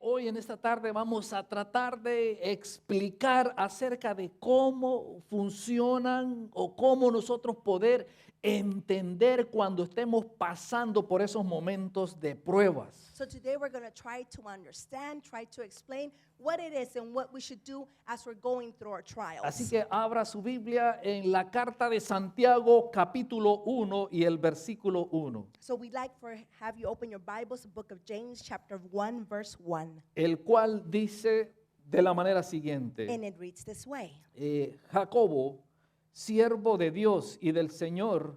Hoy en esta tarde vamos a tratar de explicar acerca de cómo funcionan o cómo nosotros poder entender cuando estemos pasando por esos momentos de pruebas. So today we're going to try to understand, try to explain what it is and what we should do as we're going through our trials. Así que abra su Biblia en la carta de Santiago capítulo 1 y el versículo 1, So we'd like for have you open your Bibles, the book of James, chapter 1, verse 1. el cual dice de la manera siguiente: And it reads this way. Jacobo, siervo de Dios y del Señor,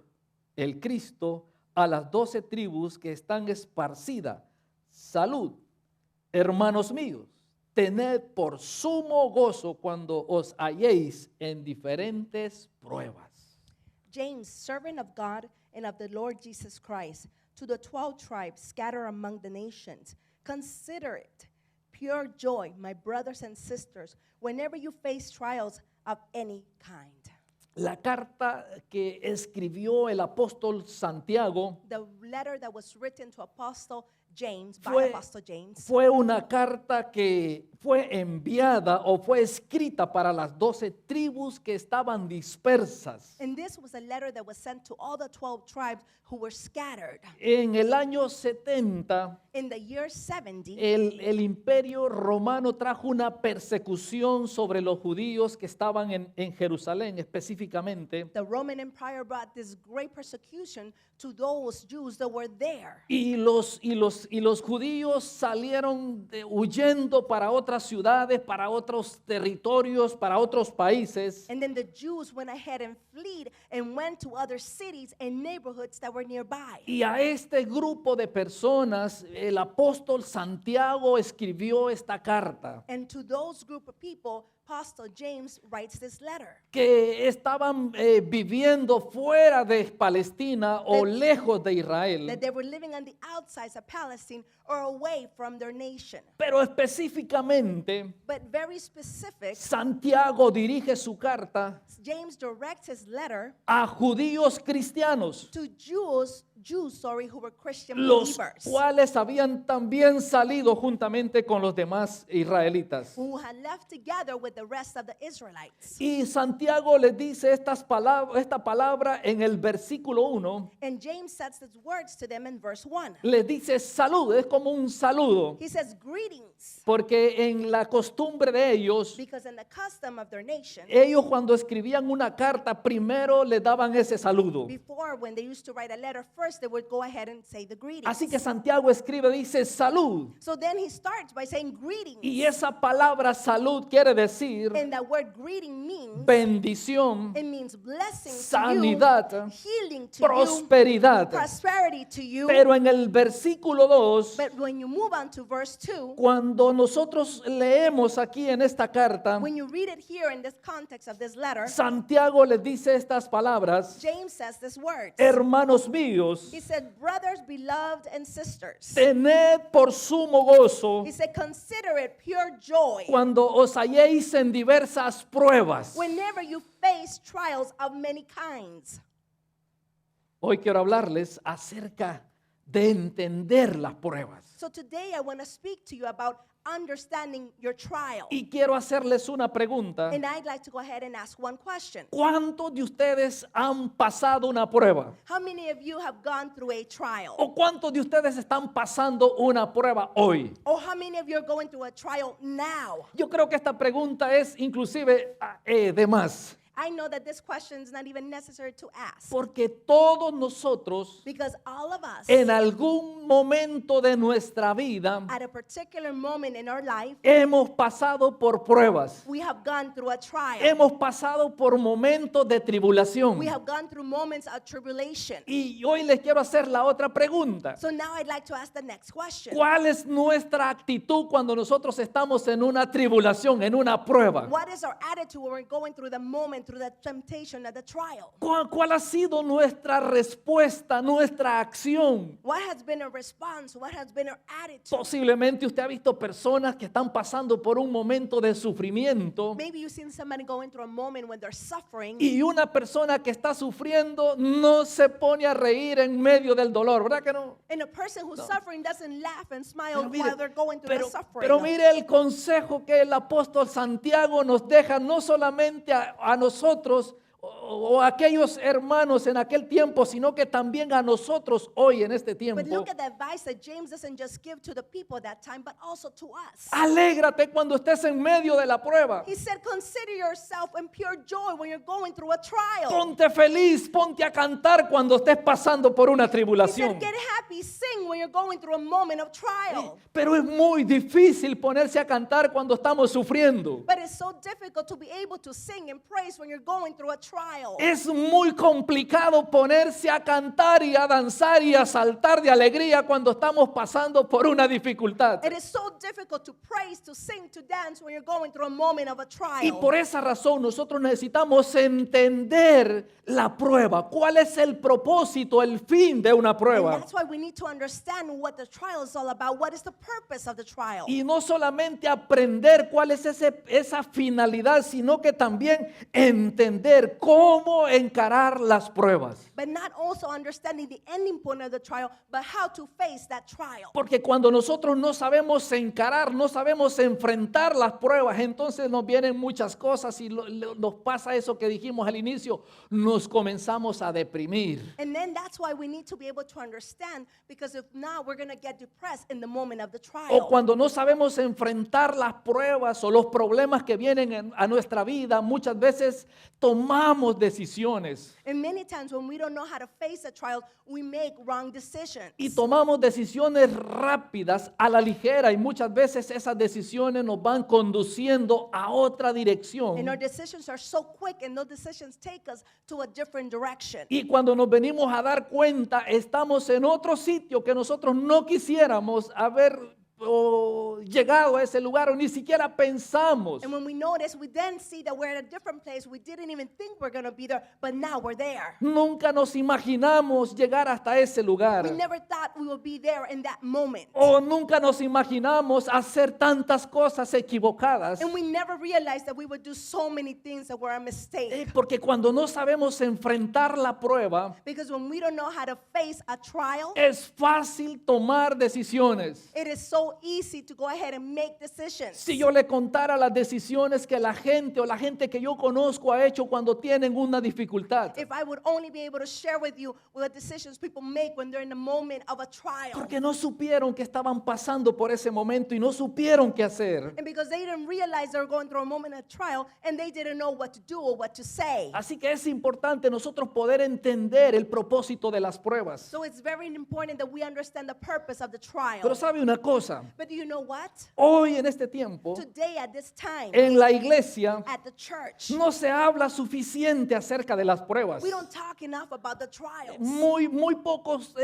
el Cristo, a las 12 tribus que están esparcidas, salud, hermanos míos, tened por sumo gozo cuando os halléis en diferentes pruebas. James, servant of God and of the Lord Jesus Christ, to the 12 tribes scattered among the nations, consider it pure joy, my brothers and sisters, whenever you face trials of any kind. La carta que escribió el apóstol Santiago The letter that was written to Apostle James, by Fue- Apostle James, fue una carta que fue enviada o fue escrita para las 12 tribus que estaban dispersas. and this was a letter that was sent to all the 12 tribes who were scattered. En el año 70, In the year 70, el imperio romano trajo una persecución sobre los judíos que estaban en Jerusalén específicamente. the Roman Empire brought this great persecution to those Jews that were there. Y los judíos salieron huyendo para otras ciudades, para otros territorios, para otros países. And then the Jews went ahead and fled and went to other cities and neighborhoods that were nearby. Y a este grupo de personas, el apóstol Santiago escribió esta carta, And to those group of people, Apostle James writes this letter. que estaban viviendo fuera de Palestina o lejos de Israel. That they were living on the outsides of Palestine or away from their nation. Pero específicamente, But very specific, Santiago dirige su carta James directs his letter a judíos cristianos, to Jews who were Christian los believers cuales habían también salido juntamente con los demás israelitas. who had left together with the rest of the Israelites. Y Santiago les dice esta palabra en el versículo 1, And James says these words to them in verse 1. les dice salud, es como un saludo, He says, greetings, porque en la costumbre de ellos, because in the custom of their nation, ellos cuando escribían una carta primero le daban ese saludo. before when they used to write a letter, first they would go ahead and say the greetings. Así que Santiago escribe, dice salud. So then he starts by saying greetings. Y esa palabra salud quiere decir And that word greeting means, bendición, it means blessing sanidad, to you, healing to prosperidad. you, prosperity to you. Pero en el versículo 2, But when you move on to verse 2, cuando nosotros leemos aquí en esta carta, when you read it here in this context of this letter, Santiago les dice estas palabras: James says these words. hermanos míos, He said, brothers, beloved, and sisters. tened por sumo gozo He said, consider it pure joy cuando os halléis en diversas pruebas. whenever you face trials of many kinds. Hoy quiero hablarles acerca de entender las pruebas. So today I want to speak to you about understanding your trial. Y quiero hacerles una pregunta. And I'd like to go ahead and ask one question. ¿Cuántos de ustedes han pasado una prueba? How many of you have gone through a trial? ¿O cuántos de ustedes están pasando una prueba hoy? Or how many of you are going through a trial now? Yo creo que esta pregunta es inclusive de más. I know that this question is not even necessary to ask. Porque todos nosotros Because all of us, en algún momento de nuestra vida at a particular moment in our life, hemos pasado por pruebas. we have gone through a trial. Hemos pasado por momentos de tribulación. We have gone through moments of tribulation. Y hoy les quiero hacer la otra pregunta. So now I'd like to ask the next question. ¿Cuál es nuestra actitud cuando nosotros estamos en una tribulación, en una prueba? What is our attitude when we're going through the moment through the temptation of the trial? ¿Cuál ha sido nuestra respuesta, nuestra acción? What has been our response? What has been our attitude? Posiblemente usted ha visto personas que están pasando por un momento de sufrimiento Maybe you've seen somebody going through a moment when they're suffering, y una persona que está sufriendo no se pone a reír en medio del dolor, ¿verdad que no? and a person who's suffering doesn't laugh and smile Pero mire, while they're going through the suffering. pero mire el consejo que el apóstol Santiago nos deja no solamente a nosotros o a aquellos hermanos en aquel tiempo, sino que también a nosotros hoy en este But tiempo. look at the advice that James doesn't just give to the people that time, but also to us. Alégrate cuando estés en medio de la prueba. He said, consider yourself in pure joy when you're going through a trial. Ponte feliz, ponte a cantar cuando estés pasando por una He tribulación. said, get happy, sing when you're going through a moment of trial. Pero es muy difícil ponerse a cantar cuando estamos sufriendo. But it's so difficult to be able to sing and praise when you're going through a trial. Es muy complicado ponerse a cantar y a danzar y a saltar de alegría cuando estamos pasando por una dificultad. It is so difficult to praise, to sing, to dance when you're going through a moment of a trial. Y por esa razón nosotros necesitamos entender la prueba. ¿Cuál es el propósito, el fin de una And prueba? that's why we need to understand what the trial is all about. What is the purpose of the trial? Y no solamente aprender cuál es esa finalidad, sino que también entender cómo encarar las pruebas. But not also understanding the ending point of the trial, but how to face that trial. Porque cuando nosotros no sabemos encarar, no sabemos enfrentar las pruebas, entonces nos vienen muchas cosas y nos pasa eso que dijimos al inicio, nos comenzamos a deprimir. And then that's why we need to be able to understand, because if not, we're going to get depressed in the moment of the trial. O cuando no sabemos enfrentar las pruebas o los problemas que vienen a nuestra vida, muchas veces tomamos decisiones. And many times when we don't know how to face a trial, we make wrong decisions. Y tomamos decisiones rápidas a la ligera y muchas veces esas decisiones nos van conduciendo a otra dirección. And our decisions are so quick, and those decisions take us to a different direction. Y cuando nos venimos a dar cuenta, estamos en otro sitio que nosotros no quisiéramos haber llegado a ese lugar o ni siquiera pensamos. And when we notice, we then see that we're at a different place. We didn't even think we're going to be there, but now we're there. Nunca nos imaginamos llegar hasta ese lugar. We never thought we would be there in that moment. O nunca nos imaginamos hacer tantas cosas equivocadas. And we never realized that we would do so many things that were a mistake. Porque cuando no sabemos enfrentar la prueba, Because when we don't know how to face a trial, es fácil tomar decisiones. it is so easy to go ahead and make decisions. Si yo le contara las decisiones que la gente o la gente que yo conozco ha hecho cuando tienen una dificultad. If I would only be able to share with you what decisions people make when they're in the moment of a trial. Porque no supieron que estaban pasando por ese momento y no supieron qué hacer. And because they didn't realize they were going through a moment of trial, and they didn't know what to do or what to say. Así que es importante nosotros poder entender el propósito de las pruebas. So it's very important that we understand the purpose of the trial. Pero sabe una cosa, But do you know what? hoy en este tiempo, Today at this time, en la iglesia, at the church, no se habla suficiente acerca de las pruebas. we don't talk enough about the trials. Muy pocos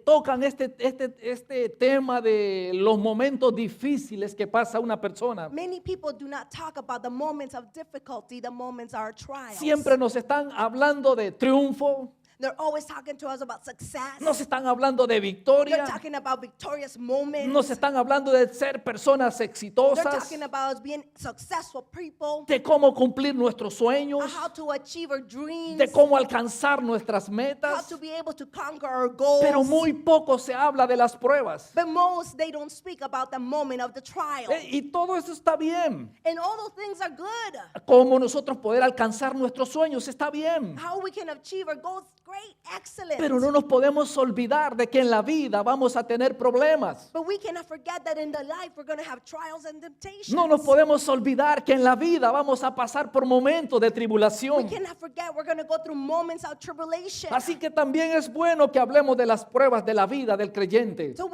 tocan este tema de los momentos difíciles que pasa una persona. Many people do not talk about the moments of difficulty, the moments are trials. Siempre nos están hablando de triunfo, They're always talking to us about success. nos están hablando de They're victoria, talking about victorious moments. nos están hablando de ser personas They're exitosas, talking about us being successful people, de cómo cumplir nuestros sueños, how to achieve our dreams, de cómo alcanzar nuestras how metas, to be able to conquer our goals. pero muy poco se habla de las pruebas. But most, they don't speak about the moment of the trial. Y todo eso está bien. And all those things are good. Cómo nosotros poder alcanzar nuestros sueños está bien. How we can achieve our goals, great, excellent. Pero no nos podemos olvidar de que en la vida vamos a tener problemas. But we cannot forget that in the life we're going to have trials and temptations. No nos podemos olvidar que en la vida vamos a pasar por momentos de We tribulación. cannot forget we're going to go through moments of tribulation. Así que también es bueno que hablemos de las pruebas de la vida del creyente. So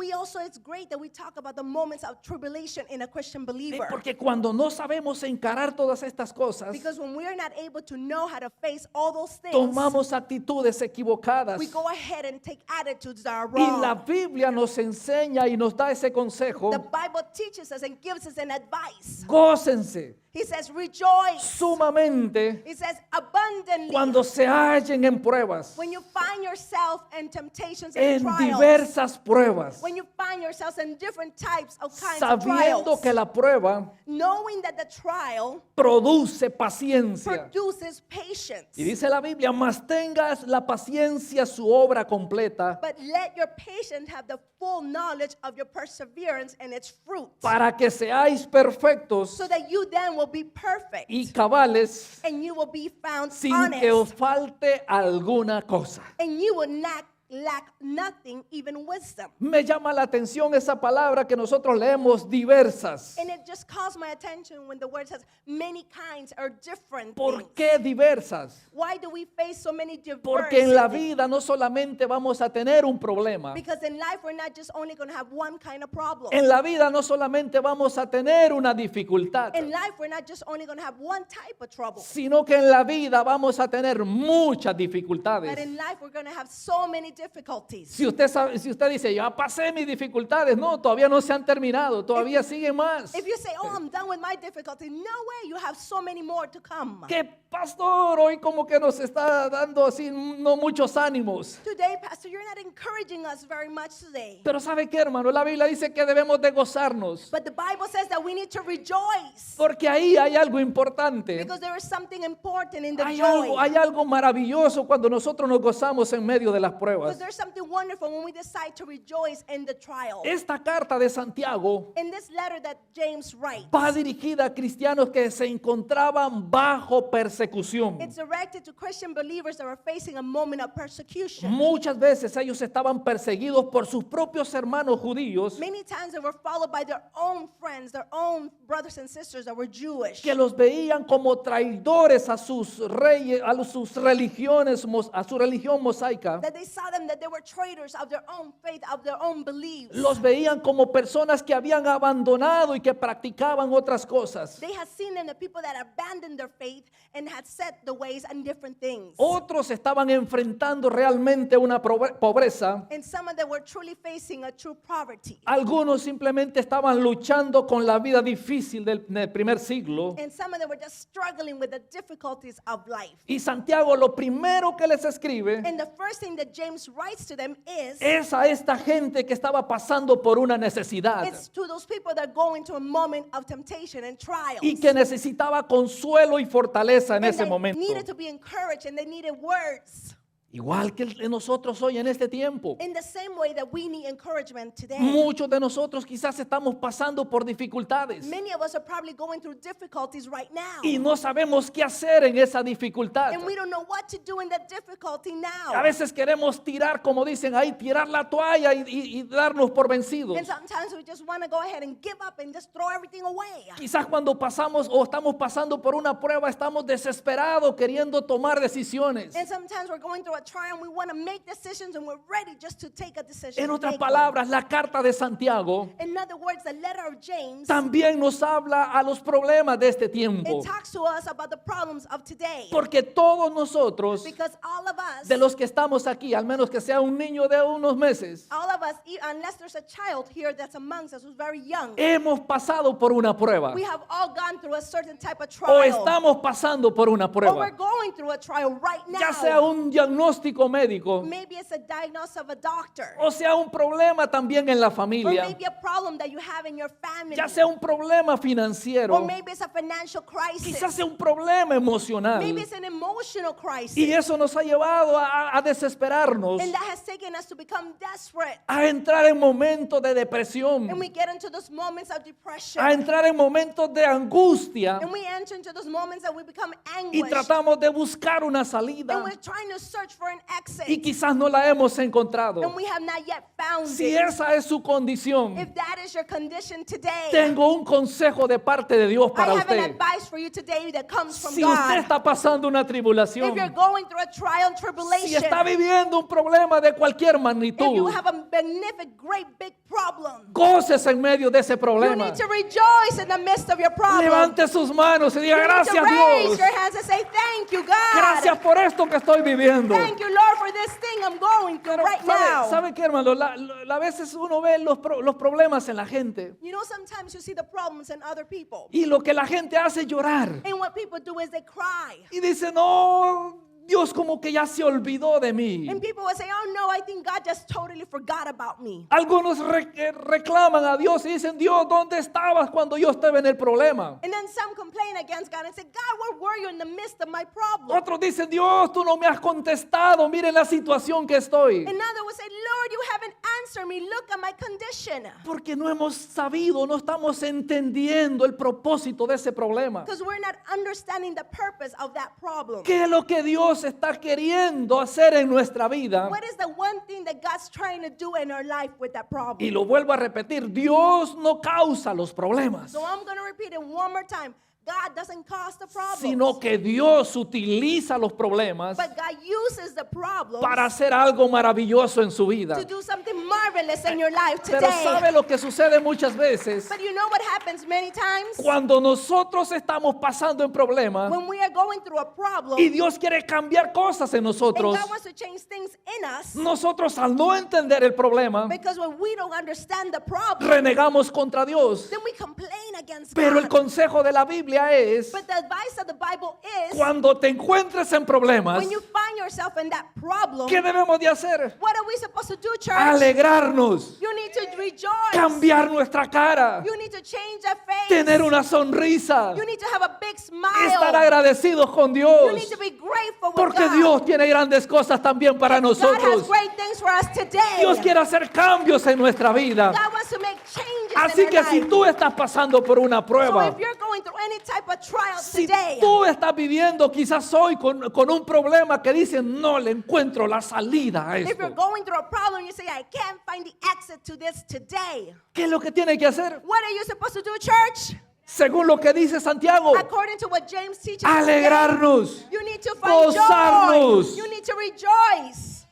it's great that we talk about the moments of tribulation in a Christian believer. Porque cuando no sabemos encarar todas estas cosas, Because when we are not able to know how to face all those things, tomamos actitudes equivocadas. we go ahead and take attitudes that are Y la wrong. Biblia nos enseña y nos da ese consejo. The Bible teaches us and gives us an advice. Gócense He says, rejoice. sumamente He says, abundantly. cuando se hallen en pruebas, When you find yourself in temptations and en trials. diversas pruebas, When you find yourselves in different types of kinds of sabiendo trials. que la prueba Knowing that the trial produce paciencia. produces patience. Y dice la Biblia, mas tengas la paciencia su obra completa, But let your patience have the full knowledge of your perseverance and its fruit. para que seáis perfectos So that you then will be perfect. y cabales, And you will be found sin honest. que os falte alguna cosa. And you will not lack nothing, even wisdom. Me llama la atención esa palabra que nosotros leemos, diversas. And it just calls my attention when the word says many kinds or different ¿Por things. qué diversas? Why do we face so many diverse Porque en la things? vida no solamente vamos a tener un problema. Because in life we're not just only going to have one kind of problem. En la vida no solamente vamos a tener una dificultad, In life we're not just only going to have one type of trouble. sino que en la vida vamos a tener muchas But dificultades. in life we're going to have so many difficulties. Si usted sabe, si usted dice, ya pasé mis dificultades, no, todavía no se han terminado, todavía sigue más. If you say, oh, I'm done with my difficulty, no way, you have so many more to come. Que pastor, hoy como que nos está dando así no muchos ánimos. Today, Pastor, you're not encouraging us very much today. Pero ¿sabe qué, hermano? La Biblia dice que debemos de gozarnos, But the Bible says that we need to rejoice. porque ahí hay algo importante. Because there is something important in the Hay joy. algo maravilloso cuando nosotros nos gozamos en medio de las Because pruebas. there's something wonderful when we decide to rejoice in the trial. Esta carta de Santiago In this letter that James writes, va dirigida a cristianos que se encontraban bajo persecución. it's directed to Christian believers that are facing a moment of persecution. Muchas veces ellos estaban perseguidos por sus propios hermanos judíos, Many times they were followed by their own friends, their own brothers and sisters that were Jewish. que los veían como traidores a sus reyes, a sus religiones, a su religión mosaica. That they saw them that they were traitors of their own faith, of their own beliefs. Los veían como personas que habían abandonado y que practicaban otras cosas. They had seen them, the people that abandoned their faith and had set the ways and different things. Otros estaban enfrentando realmente una pobreza. And some of them were truly facing a true poverty. Algunos simplemente estaban luchando con la vida difícil del primer siglo. And some of them were just struggling with the difficulties of life. Y Santiago lo primero que les escribe And the first thing that James writes to them is, es a esta gente que estaba pasando por una necesidad it's to those people that go into a moment of temptation and trials. y que necesitaba consuelo y fortaleza en And ese they momento. needed to be encouraged and they needed words. Igual que nosotros hoy en este tiempo. In the same way that we need encouragement today. Muchos de nosotros quizás estamos pasando por dificultades Many of us are probably going through difficulties right now. y no sabemos qué hacer en esa dificultad. And we don't know what to do in that difficulty now. A veces queremos tirar, como dicen ahí, tirar la toalla y darnos por vencidos. And sometimes we just want to go ahead and give up and just throw everything away. Quizás cuando pasamos o estamos pasando por una prueba estamos desesperados queriendo tomar decisiones. And sometimes we're going through a trial and we want to make decisions and we're ready just to take a decision. En to otras make one. palabras, la carta de Santiago In other words, the letter of James, también nos habla a los problemas de este tiempo. it talks to us about the problems of today. Porque todos nosotros, Because all of us, de los que estamos aquí, al menos que sea un niño de unos meses, all of us, unless there's a child here that's amongst us who's very young, hemos pasado por una prueba. we have all gone through a certain type of O trial. estamos pasando por una Or we're prueba. going through a trial right now. Ya sea un diagnóstico médico, Maybe it's a diagnosis of a doctor. o sea un problema también en la Or familia, maybe a problem that you have in your family. ya sea un problema Or financiero, maybe it's a financial crisis. quizás sea un problema emocional. Maybe it's an emotional crisis. Y eso nos ha llevado a desesperarnos, And that has taken us to become desperate. a entrar en momentos de depresión, And we get into those moments of depression. a entrar en momentos de angustia And we enter into those moments that we become y anguished. tratamos de buscar una salida And we're trying to search for an exit. y quizás no la hemos encontrado. And we have not yet found Si it. esa es su condición, If that is your condition today, tengo un consejo de parte de Dios I para have an usted. advice for you today that comes from Si usted God. está pasando una tribulación, If you're going through a trial and si tribulation, está viviendo un problema de cualquier if you magnitud, have a magnificent, great, big problem, gócese en medio de ese you problema. need to rejoice in the midst of your problem. Levante sus manos y diga You need to gracias raise Dios. your hands and say, thank you, God. Gracias por esto que estoy viviendo. Thank you, Lord, for this thing I'm going through Pero right now. ¿sabe qué, hermano? A veces uno ve los problemas en la gente You know, sometimes you see the problems in other people. y lo que la gente hace es llorar. And what people do is they cry. Y dice, no, Dios como que ya se olvidó de mí. And people will say, oh no, I think God just totally forgot about me. Algunos reclaman a Dios y dicen, Dios, ¿dónde estabas cuando yo estaba en el problema? And then some complain against God and say, God, where were you in the midst of my problem? Otros dicen, Dios, tú no me has contestado, miren la situación que estoy. And others will say, Lord, you haven't answered me. Look at my condition. Porque no hemos sabido, no estamos entendiendo el propósito de ese problema. Because we're not understanding the purpose of that problem. ¿Qué es lo que Dios está queriendo hacer en nuestra vida? What is the one thing that God's trying to do in our life with that problem? Y lo vuelvo a repetir, Dios no causa los problemas, So I'm going to repeat it one more time. God doesn't cause the problems. sino que Dios utiliza los problemas But God uses the problems para hacer algo maravilloso en su vida. to do something marvelous in your life Pero today. ¿sabe lo que sucede muchas veces? But you know what happens many times? Cuando nosotros estamos pasando en problemas When we are going through a problem y Dios quiere cambiar cosas en and nosotros, God wants to change things in us, nosotros al no entender el problema, because when we don't understand the problem, renegamos contra Dios. then we complain against Pero el God. consejo de la Biblia es, But the advice of the Bible is, cuando te encuentres en problemas, when you find yourself in that problem, ¿qué debemos de hacer? what are we supposed to do, church? Alegrarnos, You need to rejoice. cambiar nuestra cara, You need to change that face. tener una sonrisa, You need to have a big estar smile. agradecidos con You Dios, need to be grateful with porque God. Dios tiene grandes cosas también para God has nosotros. great things for us today. Dios quiere hacer cambios en nuestra vida. God wants to make changes Así in que our si life. tú estás pasando por una So prueba, if you're going through any type of trial si today, tú estás viviendo quizás hoy con un problema que dicen no le encuentro la salida a if you're esto, going through a problem, you say, I can't find the exit to this today. ¿qué es lo que tiene que hacer? What are you supposed to do, church? Según lo que dice Santiago, According to what James teaches us today, alegrarnos, you need to find gozarnos. joy. You need to rejoice.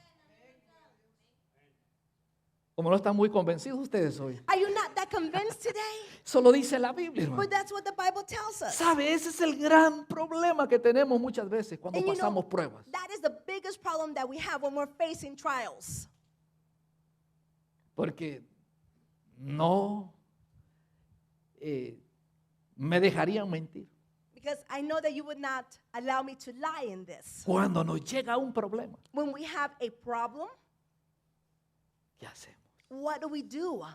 como no están muy convencidos ustedes hoy. Are you not that convinced today? Solo dice la Biblia, hermano. But that's what the Bible tells us. ¿Sabe? Ese es el gran problema que tenemos muchas veces cuando And you know, pasamos pruebas. that is the biggest problem that we have when we're facing trials. Porque no me dejarían mentir. Because I know that you would not allow me to lie in this. Cuando nos llega un problema, When we have a problem, ¿qué hacemos? what do?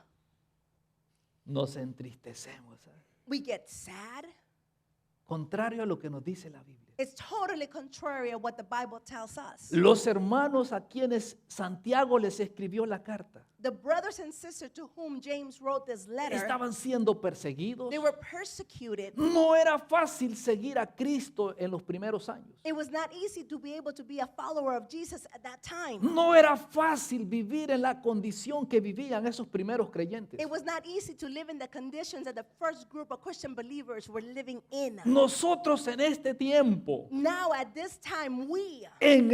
Nos entristecemos. ¿Sabe? We get sad. Contrario a lo que nos dice la Biblia. It's totally contrary to what the Bible tells us. Los hermanos a quienes Santiago les escribió la carta The brothers and sisters to whom James wrote this letter, estaban siendo perseguidos. they were persecuted. No era fácil seguir a Cristo en los primeros años. It was not easy to be able to be a follower of Jesus at that time. No era fácil vivir en la condición que vivían esos primeros creyentes. It was not easy to live in the conditions that the first group of Christian believers were living in. Nosotros en este tiempo, Now at this time, we, en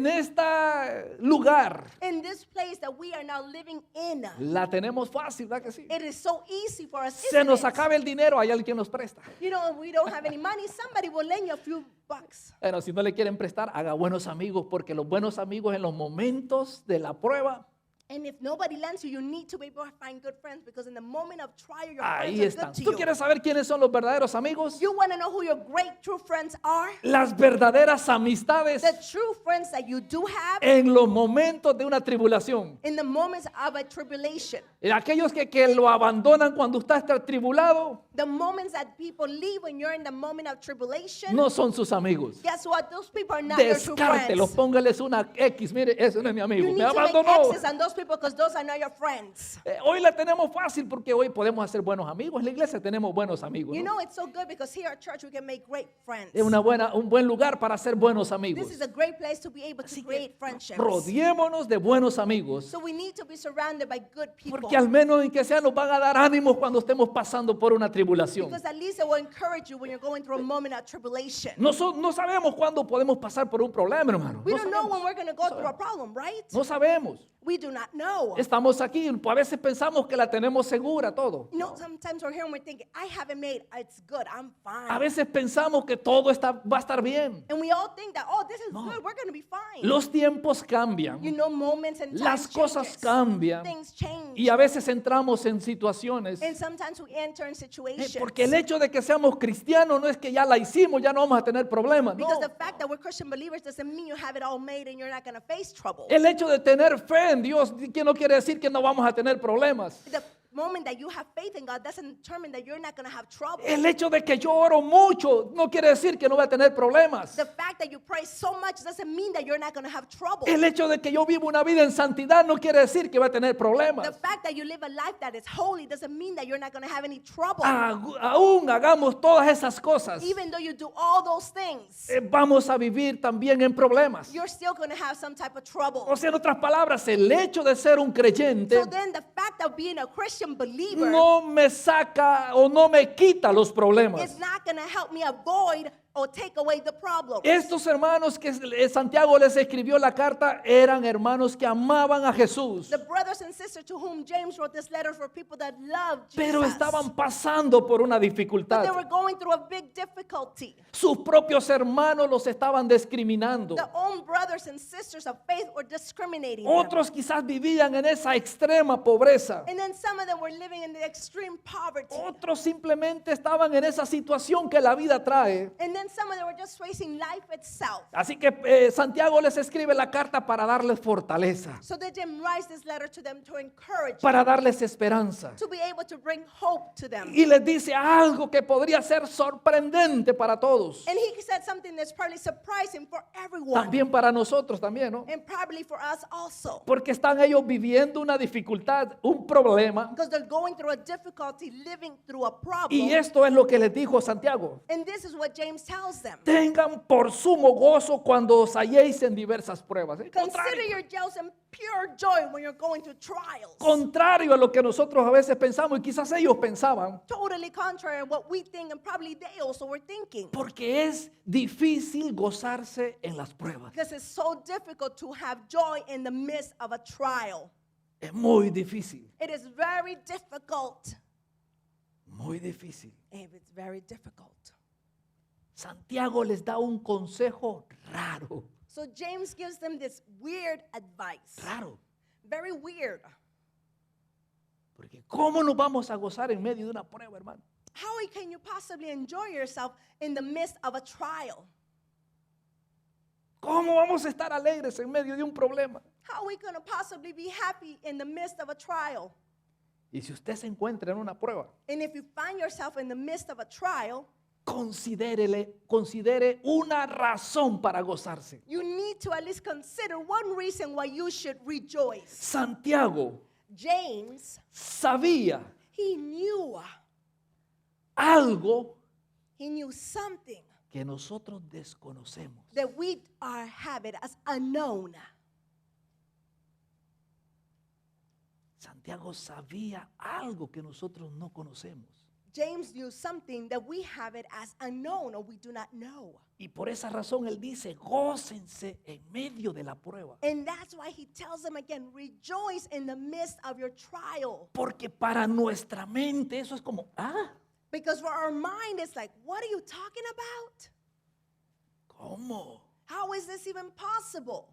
esta lugar, in this place that we are now living in, la tenemos fácil, ¿verdad que sí? it is so easy for us. Se Isn't nos it? acaba el dinero, hay alguien nos presta. You know, we don't have any money. Somebody will lend you a few bucks. Pero si no le quieren prestar, haga buenos amigos, porque los buenos amigos en los momentos de la prueba, And if nobody lends you, you need to be able to find good friends because in the moment of trial, your ahí friends are están. good to ¿Tú you. quieres saber quiénes son los verdaderos amigos? You want to know who your great true friends are? Las verdaderas amistades The true friends that you do have en los momentos de una tribulación. in the moments of a tribulation. Aquellos que lo abandonan cuando usted está tribulado, The moments that people leave when you're in the moment of tribulation. no son sus amigos. Guess what? Those people are not your true Descártelos, friends. póngales una X. Mire, ese no es mi amigo. You Me need to make abandonó. X's on those people because those are not your friends. Hoy la tenemos fácil porque hoy podemos hacer buenos amigos. En la iglesia tenemos buenos amigos. You ¿no? know, it's so good because here at church we can make great friends. Es un buen lugar para hacer buenos amigos. This is a great place to be able to Así que create friendships. rodeémonos de buenos amigos. So we need to be surrounded by good people. Porque al menos en que sea nos van a dar ánimos cuando estemos pasando por una tribulación. Because at least it will encourage you when you're going through a moment of tribulation. No sabemos cuándo podemos pasar por un problema, hermano. We No don't know sabemos. when we're going to go through a problem, right? No sabemos. We do not not know. Estamos aquí, a veces pensamos que la tenemos segura todo. You know, sometimes we're here and we're thinking, I haven't made, it's good, I'm fine. A veces pensamos que todo va a estar bien. And we all think that, oh, this is good, we're going to be fine. Los tiempos cambian, You know, moments and las times cosas changes. cambian Things change. y a veces entramos en situaciones. And sometimes we enter in situations. Porque el hecho de que seamos cristianos no es que ya la hicimos, ya no vamos a tener problemas. No. Because the fact that we're Christian believers doesn't mean you have it all made and you're not going to face trouble. El hecho de tener fe en Dios, que no quiere decir que no vamos a tener problemas. The moment that you have faith in God doesn't determine that you're not going to have trouble. El hecho de que yo oro mucho no quiere decir que no voy a tener problemas. The fact that you pray so much doesn't mean that you're not going to have trouble. El hecho de que yo vivo una vida en santidad no quiere decir que voy a tener The problemas. fact that you live a life that is holy doesn't mean that you're not going to have any trouble. Aún hagamos todas esas cosas, Even though you do all those things, vamos a vivir también en problemas. you're still going to have some type of trouble. O sea, en otras palabras, el hecho de ser un creyente So then the fact of being a Christian believer no me saca o no me quita los problemas. is not going to help me avoid or take away the problem. Estos hermanos que Santiago les escribió la carta eran hermanos que amaban a Jesús, The brothers and sisters to whom James wrote this letter were people that loved Jesus. pero estaban pasando por una But dificultad. they were going through a big difficulty. Sus propios hermanos los estaban discriminando. The own brothers and sisters of faith were discriminating them. Otros quizás vivían en esa extrema pobreza. And then some of them were living in the extreme poverty. Otros simplemente estaban en esa situación que la vida trae. And then some of them were just facing life itself. Así que Santiago les escribe la carta para darles fortaleza, So that James writes this letter to them to encourage para darles esperanza. to be able to bring hope to them. Y les dice algo que podría ser sorprendente para todos. And he said something that's probably surprising for everyone. También para nosotros también, ¿no? And probably for us also. Porque están ellos viviendo una dificultad, un problema. Because they're going through a difficulty, living through a problem. Y esto es lo que les dijo Santiago. And this is what James tells them. Tengan por sumo gozo cuando os halléis en diversas pruebas. Consider your jealous and pure joy when you're going through trials. Contrario a lo que nosotros a veces pensamos y quizás ellos pensaban. Totally contrary to what we think and probably they also were thinking. Porque es difícil gozarse en las pruebas. Because it's so difficult to have joy in the midst of a trial. Es muy difícil. It is very difficult. Muy difícil. It's very difficult. Santiago les da un consejo raro. So James gives them this weird advice. Raro. Very weird. Porque ¿cómo nos vamos a gozar en medio de una prueba, hermano? How can you possibly enjoy yourself in the midst of a trial? ¿Cómo vamos a estar alegres en medio de un problema? How are we going to possibly be happy in the midst of a trial? Y si usted se encuentra en una prueba, And if you find yourself in the midst of a trial, considere una razón para gozarse. you need to at least consider one reason why you should rejoice. Santiago James, sabía he knew something que nosotros desconocemos. that we have it as unknown. Santiago sabía algo que nosotros no conocemos. James knew something that we have it as unknown or we do not know. Y por esa razón él dice, gócense en medio de la prueba. And that's why he tells them again, rejoice in the midst of your trial. Porque para nuestra mente eso es como, Because for our mind, it's like, what are you talking about? ¿cómo? How is this even possible?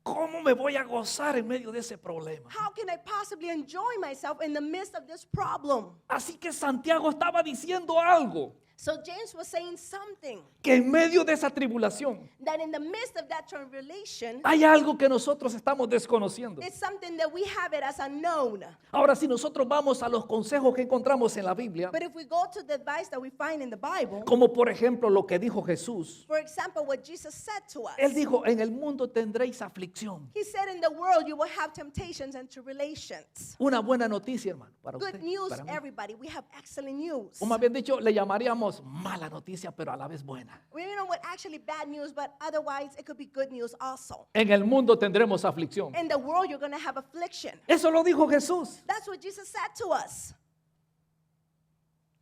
¿Cómo me voy a gozar en medio de ese problema? How can I possibly enjoy myself in the midst of this problem? Así que Santiago estaba diciendo algo, So James was saying something que en medio de esa tribulación that in the midst of that tribulation, hay algo que nosotros estamos desconociendo. it's something that we have it as unknown. Ahora, si nosotros vamos a los consejos que encontramos en la Biblia, But if we go to the advice that we find in the Bible, como por ejemplo lo que dijo Jesús, for example, what Jesus said to us, él dijo, en el mundo tendréis aflicción. he said, in the world you will have temptations and tribulations. Una buena noticia, hermano, para usted, Good news, para mí. everybody. We have excellent news. O más bien dicho, le llamaríamos mala noticia, pero a la vez buena. We don't know what actually bad news, but otherwise it could be good news also. En el mundo tendremos aflicción. In the world you're going to have affliction. Eso lo dijo Jesús. That's what Jesus said to us.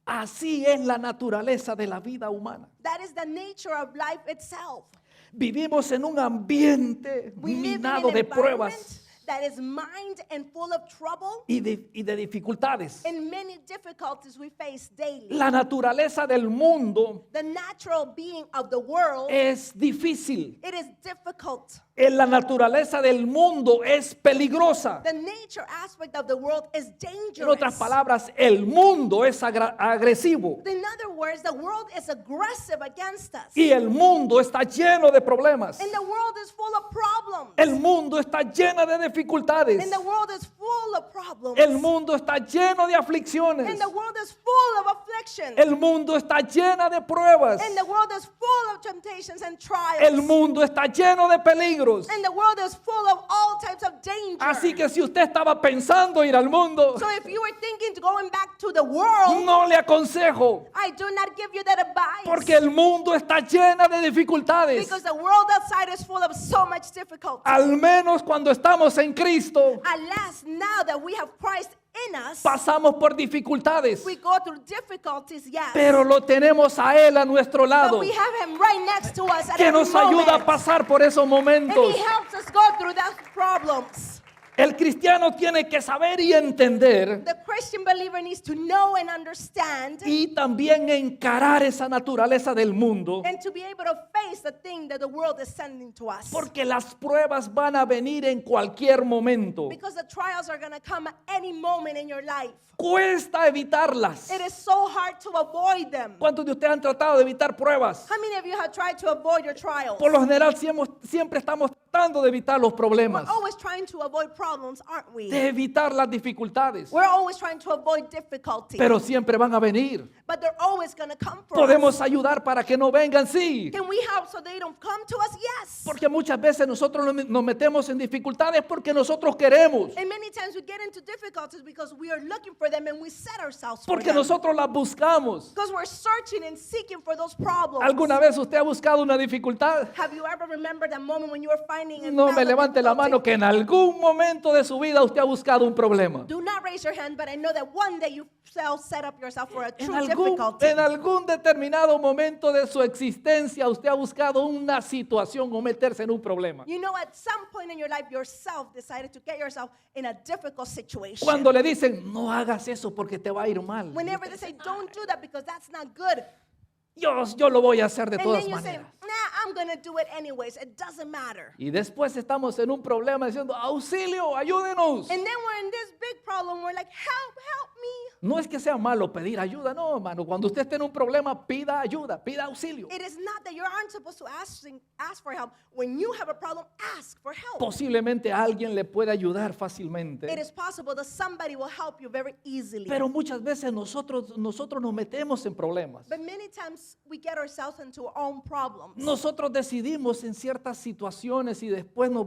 Así es la naturaleza de la vida humana. That is the nature of life itself. Vivimos en un ambiente We live in minado an de environment pruebas. that is mined and full of trouble y de dificultades. and many difficulties we face daily. La naturaleza del mundo The natural being of the world, es difícil. it is difficult. La naturaleza del mundo es peligrosa. The nature aspect of the world is En otras dangerous. palabras, el mundo es agresivo In other words, the world is aggressive against us. y el mundo está lleno de problemas. And the world is full of problems. El mundo está lleno de dificultades. And the world is full of problems. El mundo está lleno de aflicciones. And the world is full of afflictions. El mundo está lleno de pruebas. And the world is full of temptations and trials. El mundo está lleno de peligros. And the world is full of all types of danger. Así que si usted estaba pensando ir al mundo, So if you were thinking to going back to the world, no le aconsejo, I do not give you that advice. porque el mundo está lleno de dificultades. Because the world outside is full of so much difficulty. Al menos cuando estamos en Cristo, Alas, now that we have Christ in us, pasamos por dificultades, we go through difficulties, yes. pero lo tenemos a Él a nuestro But lado, we have him right next to us at que every nos ayuda a moment. pasar por esos And momentos. he helps us go through those problems. El cristiano tiene que saber y entender The Christian believer needs to know and understand y también encarar esa naturaleza del mundo, and to be able to face the thing that the world is sending to us. porque las pruebas van a venir en cualquier momento. Because the trials are going to come at any moment in your life. Cuesta evitarlas. It is so hard to avoid them. ¿Cuántos de ustedes han tratado de evitar pruebas? How many of you have tried to avoid your trials? Por lo general siempre estamos tratando de evitar los We're problemas, always trying to avoid problems, aren't we? de evitar las dificultades, We're always trying to avoid difficulty. pero siempre van a venir. But they're always going to come for Podemos us. ayudar para que no vengan, sí, Can we help so they don't come to us? Yes. porque muchas veces nosotros nos metemos en dificultades porque nosotros queremos, And many times we get into difficulties because we are looking for them and we set ourselves for porque them. nosotros las buscamos. Because we're searching and seeking for those problems. ¿Alguna vez usted ha buscado una dificultad? Have you ever remembered that moment when you were finding and No found me a levante la difficulty? mano que en algún momento de su vida usted ha buscado un problema. Do not raise your hand, but I know that one day you set up yourself for a En true difficulty. algún determinado momento de su existencia usted ha buscado una situación o meterse en un problema. You know, at some point in your life, yourself decided to get yourself in a difficult situation. Cuando le dicen, no hagas eso porque te va a ir mal. Whenever they say, don't do that because that's not good. Yo lo voy a hacer de And todas then you say, maneras. nah, I'm going to do it anyways. It doesn't matter. Y después estamos en un problema diciendo, auxilio, ayúdenos. And then we're in this big problem. We're like, help me. No es que sea malo pedir ayuda, no, hermano. Cuando usted esté en un problema, pida ayuda, pida auxilio. It is not that you aren't supposed to ask for help. When you have a problem, ask for help. Posiblemente alguien le puede ayudar It fácilmente. is possible that somebody will help you very easily. Pero muchas veces nosotros nos metemos en problemas. But many times we get ourselves into our own problems. Nosotros decidimos en ciertas situaciones y después nos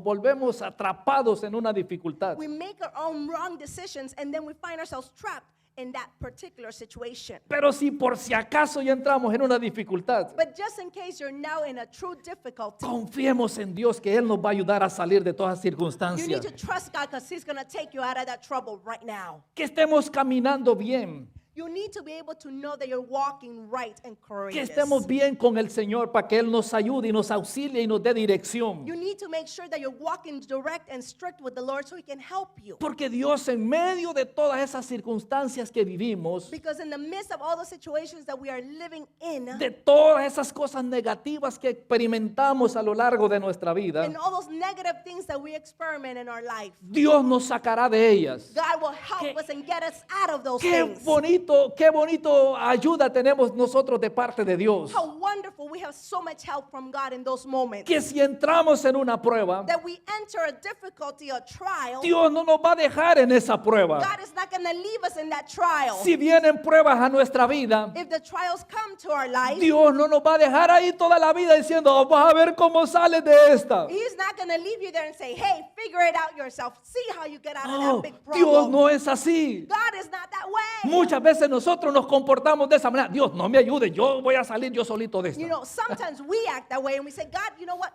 volvemos atrapados en una dificultad. We make our own wrong decisions and then we find ourselves trapped in that particular situation. Pero si por si acaso ya entramos en una dificultad, But just in case you're now in a true difficulty, confiemos en Dios que Él nos va a ayudar a salir de todas you need circunstancias. to trust God because He's going to take you out of that trouble right now. Que estemos caminando bien, You need to be able to know that you're walking right and que courageous. estemos bien con el Señor para que Él nos ayude y nos auxilie y nos dé dirección. You need to make sure that you're walking direct and strict with the Lord so He can help you. Porque Dios en medio de todas esas circunstancias que vivimos, Because in the midst of all the situations that we are living in, de todas esas cosas negativas que experimentamos a lo largo de nuestra vida, and all those negative things that we experiment in our life, Dios nos sacará de ellas. God will help us and get us out of those Qué things. bonito ayuda tenemos nosotros de parte de Dios. How wonderful we have so much help from God in those moments. Que si entramos en una prueba, That we enter a difficulty, a trial, Dios no nos va a dejar en esa prueba. God is not going to leave us in that trial. Si vienen pruebas a nuestra vida, If the trials come to our life, Dios no nos va a dejar ahí toda la vida diciendo, vamos a ver cómo sales de esta. He's not going to leave you there and say, hey, figure it out yourself. See how you get out of No, that big Dios problem. no es así. God is not that way. Muchas veces nosotros nos comportamos de esa manera. Dios, no me ayude, yo voy a salir yo solito de You esta. know, sometimes we act that way and we say, God, you know what?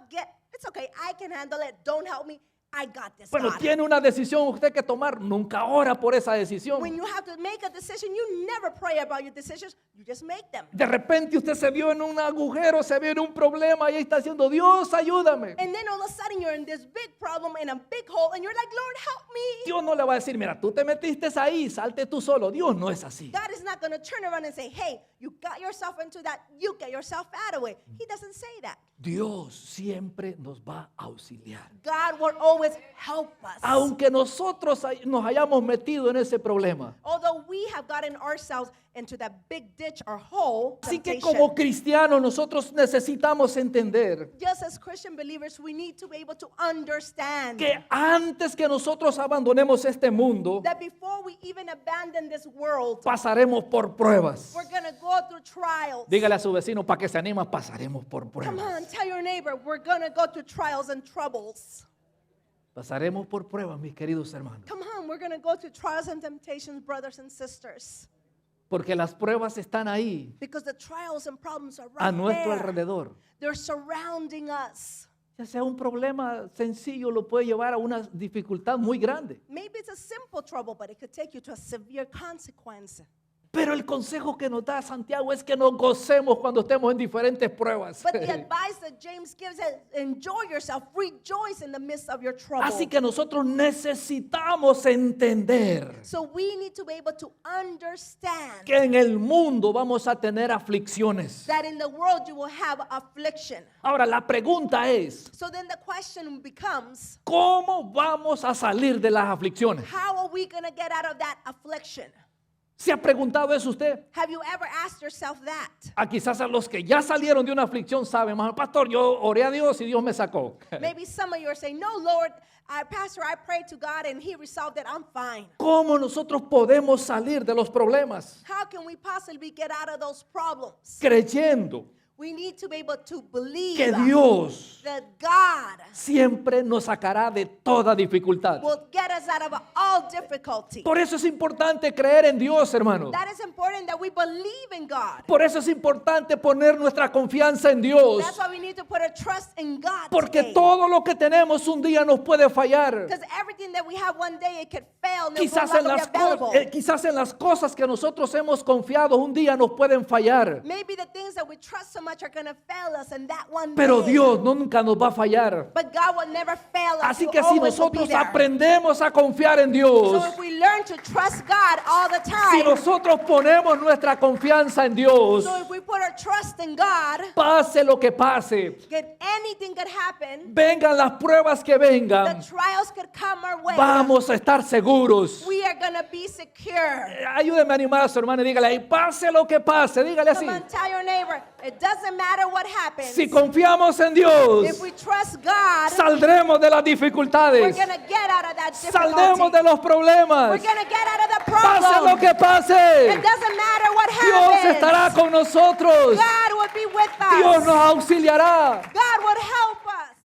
It's okay. I can handle it. Don't help me. I got this, Bueno, God. tiene una decisión usted que tomar, nunca ora por esa decisión. When you have to make a decision, you never pray about your decisions. You just make them. De repente usted se vio en un agujero, se vio en un problema y ahí está diciendo, Dios, ayúdame. And then all of a sudden you're in this big problem, in a big hole, and you're like, Lord, help me. Dios no le va a decir, mira, tú te metiste ahí, salte tú solo. Dios no es así. God is not going to turn around and say, hey, you got yourself into that, you get yourself out of it. He doesn't say that. Dios siempre nos va a auxiliar. God will always help us. Aunque nosotros nos hayamos metido en ese problema. Although we have gotten ourselves into that big ditch or hole, Así que temptation, como cristianos nosotros necesitamos entender just as Christian believers, we need to be able to understand que antes que nosotros abandonemos este mundo, that before we even abandon this world, pasaremos por pruebas. we're going to go through trials. Dígale a su vecino, para que se anima, pasaremos por Come pruebas. on, tell your neighbor, we're going to go through trials and troubles. Pasaremos por pruebas, mis queridos hermanos. Come on, we're going to go through trials and temptations, brothers and sisters. Porque las pruebas están ahí, Because the trials and problems are a right nuestro there. alrededor. They're surrounding us. Ya sea un problema sencillo, lo puede llevar a una dificultad muy grande. Maybe it's a simple trouble, but it could take you to a severe consequence. Pero el consejo que nos da Santiago es que nos gocemos cuando estemos en diferentes pruebas. But the advice that James gives is enjoy yourself, rejoice in the midst of your trouble. Así que nosotros necesitamos entender So we need to be able to understand que en el mundo vamos a tener aflicciones. that in the world you will have affliction. Ahora la pregunta es, So then the question becomes, ¿cómo vamos a salir de las aflicciones? how are we going to get out of that affliction? ¿Se ha preguntado eso usted? Have you ever asked yourself that? Quizás a los que ya salieron de una aflicción saben, más, pastor, yo oré a Dios y Dios me sacó. Maybe some of you are saying, no, Lord, Pastor, I prayed to God and He resolved it. I'm fine. ¿Cómo nosotros podemos salir de los problemas? How can we possibly get out of those problems? Creyendo We need to be able to believe que Dios that God siempre nos sacará de toda dificultad. will get us out of all difficulty. Por eso es importante creer en Dios, hermano. That is important that we believe in God. Por eso es importante poner nuestra confianza en Dios. That's why we need to put our trust in God Porque today. todo lo que tenemos un día nos puede fallar. Because everything that we have one day, it could fail and it will Quizás no en, longer las be available. quizás en las cosas que nosotros hemos confiado un día nos pueden fallar. Maybe the things that we trust so much are going to fail us in that one Pero day. Dios nunca nos va a fallar. But God will never fail us. Así He que si always will be nosotros there. aprendemos a confiar en Dios, So if we learn to trust God all the si time, nosotros ponemos nuestra confianza en Dios, so if we put our trust in God, pase lo que pase, that anything could happen, vengan las pruebas que vengan, the trials could come our way. vamos a estar seguros. We are going to be secure. Ayúdeme a animar a su hermano y dígale, y pase lo que pase, dígale así. Come on, tell your neighbor, it doesn't matter what happens. Si confiamos en Dios, If we trust God, saldremos de las we're dificultades, going to get out of that saldremos difficulty. de los problemas, We're going to get out of the pase lo problem. que pase. It doesn't matter what Dios happens. estará con nosotros, God will be with us. Dios nos auxiliará. God